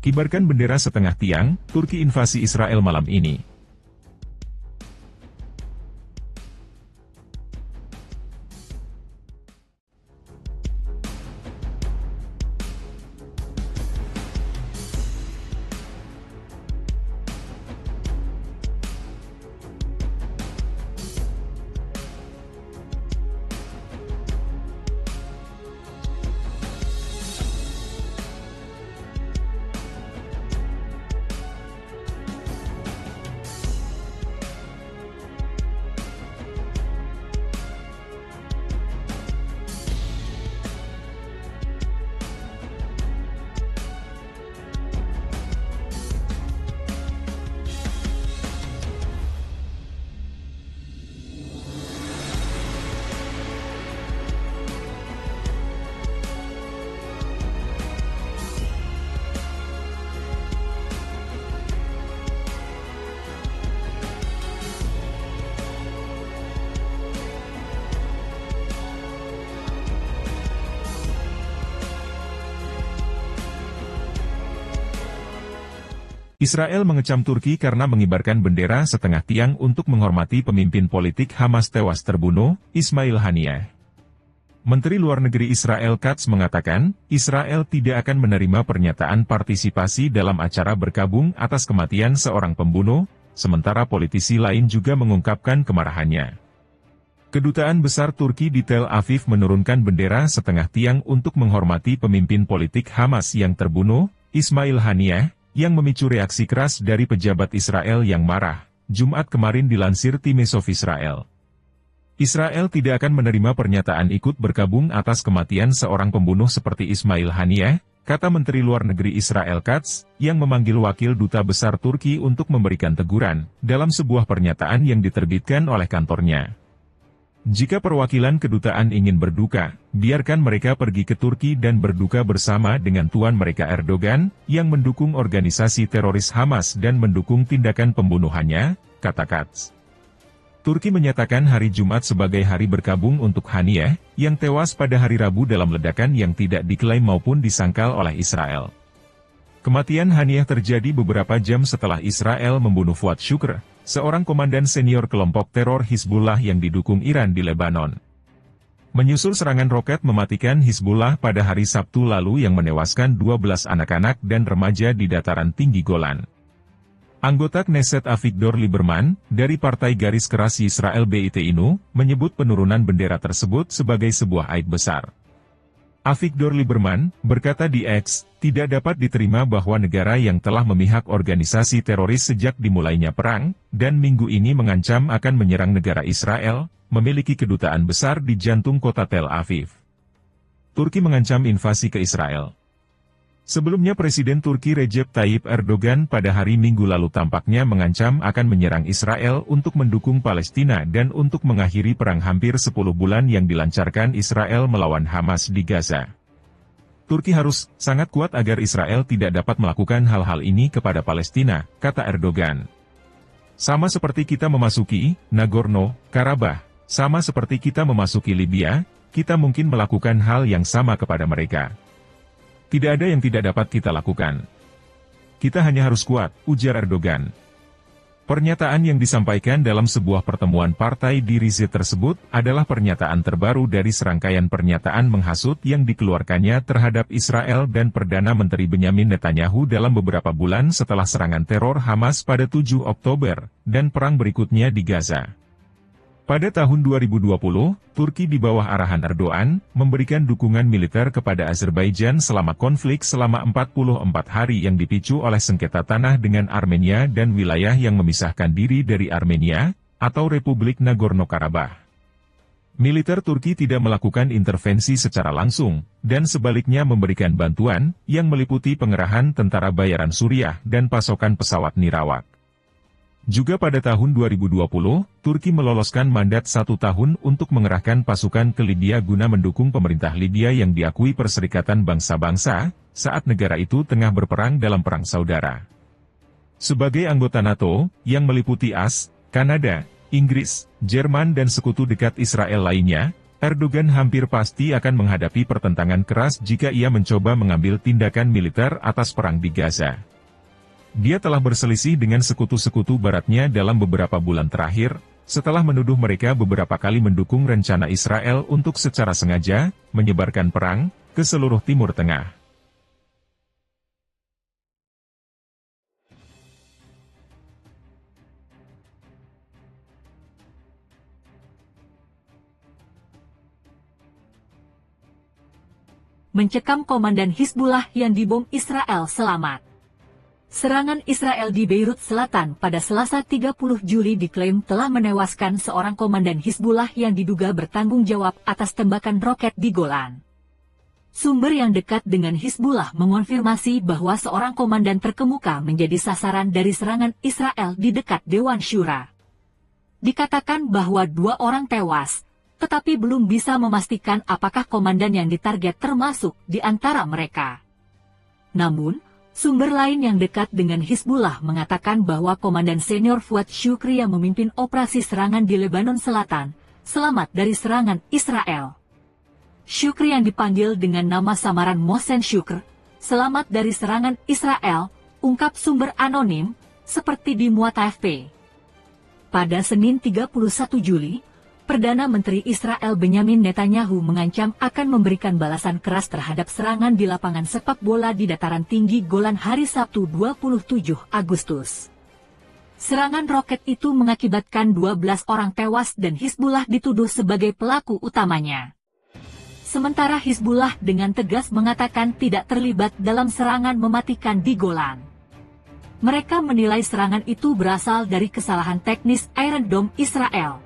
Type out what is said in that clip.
Kibarkan bendera setengah tiang, Turki invasi Israel malam ini. Israel mengecam Turki karena mengibarkan bendera setengah tiang untuk menghormati pemimpin politik Hamas tewas terbunuh, Ismail Haniyeh. Menteri Luar Negeri Israel Katz mengatakan, Israel tidak akan menerima pernyataan partisipasi dalam acara berkabung atas kematian seorang pembunuh, sementara politisi lain juga mengungkapkan kemarahannya. Kedutaan Besar Turki di Tel Aviv menurunkan bendera setengah tiang untuk menghormati pemimpin politik Hamas yang terbunuh, Ismail Haniyeh, yang memicu reaksi keras dari pejabat Israel yang marah, Jumat kemarin dilansir Times of Israel. Israel tidak akan menerima pernyataan ikut berkabung atas kematian seorang pembunuh seperti Ismail Haniyeh, kata Menteri Luar Negeri Israel Katz, yang memanggil wakil duta besar Turki untuk memberikan teguran, dalam sebuah pernyataan yang diterbitkan oleh kantornya. Jika perwakilan kedutaan ingin berduka, biarkan mereka pergi ke Turki dan berduka bersama dengan tuan mereka Erdogan, yang mendukung organisasi teroris Hamas dan mendukung tindakan pembunuhannya, kata Katz. Turki menyatakan hari Jumat sebagai hari berkabung untuk Haniyeh, yang tewas pada hari Rabu dalam ledakan yang tidak diklaim maupun disangkal oleh Israel. Kematian Haniyeh terjadi beberapa jam setelah Israel membunuh Fuad Shukr, seorang komandan senior kelompok teror Hizbullah yang didukung Iran di Lebanon. Menyusul serangan roket mematikan Hizbullah pada hari Sabtu lalu yang menewaskan 12 anak-anak dan remaja di dataran tinggi Golan. Anggota Knesset Avigdor Lieberman, dari Partai Garis Keras Yisrael BIT-INU, menyebut penurunan bendera tersebut sebagai sebuah aib besar. Avigdor Lieberman, berkata di X, tidak dapat diterima bahwa negara yang telah memihak organisasi teroris sejak dimulainya perang, dan minggu ini mengancam akan menyerang negara Israel, memiliki kedutaan besar di jantung kota Tel Aviv. Turki mengancam invasi ke Israel. Sebelumnya Presiden Turki Recep Tayyip Erdogan pada hari Minggu lalu tampaknya mengancam akan menyerang Israel untuk mendukung Palestina dan untuk mengakhiri perang hampir 10 bulan yang dilancarkan Israel melawan Hamas di Gaza. Turki harus sangat kuat agar Israel tidak dapat melakukan hal-hal ini kepada Palestina, kata Erdogan. Sama seperti kita memasuki Nagorno-Karabakh, sama seperti kita memasuki Libya, kita mungkin melakukan hal yang sama kepada mereka. Tidak ada yang tidak dapat kita lakukan. Kita hanya harus kuat, ujar Erdogan. Pernyataan yang disampaikan dalam sebuah pertemuan partai di Rize tersebut adalah pernyataan terbaru dari serangkaian pernyataan menghasut yang dikeluarkannya terhadap Israel dan Perdana Menteri Benyamin Netanyahu dalam beberapa bulan setelah serangan teror Hamas pada 7 Oktober, dan perang berikutnya di Gaza. Pada tahun 2020, Turki di bawah arahan Erdogan, memberikan dukungan militer kepada Azerbaijan selama konflik selama 44 hari yang dipicu oleh sengketa tanah dengan Armenia dan wilayah yang memisahkan diri dari Armenia, atau Republik Nagorno-Karabakh. Militer Turki tidak melakukan intervensi secara langsung, dan sebaliknya memberikan bantuan, yang meliputi pengerahan tentara bayaran Suriah dan pasokan pesawat nirawak. Juga pada tahun 2020, Turki meloloskan mandat 1 tahun untuk mengerahkan pasukan ke Libya guna mendukung pemerintah Libya yang diakui Perserikatan Bangsa-Bangsa, saat negara itu tengah berperang dalam perang saudara. Sebagai anggota NATO, yang meliputi AS, Kanada, Inggris, Jerman dan sekutu dekat Israel lainnya, Erdogan hampir pasti akan menghadapi pertentangan keras jika ia mencoba mengambil tindakan militer atas perang di Gaza. Dia telah berselisih dengan sekutu-sekutu baratnya dalam beberapa bulan terakhir, setelah menuduh mereka beberapa kali mendukung rencana Israel untuk secara sengaja menyebarkan perang ke seluruh Timur Tengah. Mencekam komandan Hizbullah yang dibom Israel selamat. Serangan Israel di Beirut Selatan pada Selasa 30 Juli diklaim telah menewaskan seorang komandan Hizbullah yang diduga bertanggung jawab atas tembakan roket di Golan. Sumber yang dekat dengan Hizbullah mengonfirmasi bahwa seorang komandan terkemuka menjadi sasaran dari serangan Israel di dekat Dewan Syura. Dikatakan bahwa 2 orang tewas, tetapi belum bisa memastikan apakah komandan yang ditarget termasuk di antara mereka. Namun, sumber lain yang dekat dengan Hizbullah mengatakan bahwa komandan senior Fuad Shukri yang memimpin operasi serangan di Lebanon Selatan, selamat dari serangan Israel. Shukri yang dipanggil dengan nama samaran Mohsen Shukr, selamat dari serangan Israel, ungkap sumber anonim, seperti dimuat AFP. Pada Senin 31 Juli, Perdana Menteri Israel Benyamin Netanyahu mengancam akan memberikan balasan keras terhadap serangan di lapangan sepak bola di dataran tinggi Golan hari Sabtu 27 Agustus. Serangan roket itu mengakibatkan 12 orang tewas dan Hizbullah dituduh sebagai pelaku utamanya. Sementara Hizbullah dengan tegas mengatakan tidak terlibat dalam serangan mematikan di Golan. Mereka menilai serangan itu berasal dari kesalahan teknis Iron Dome Israel.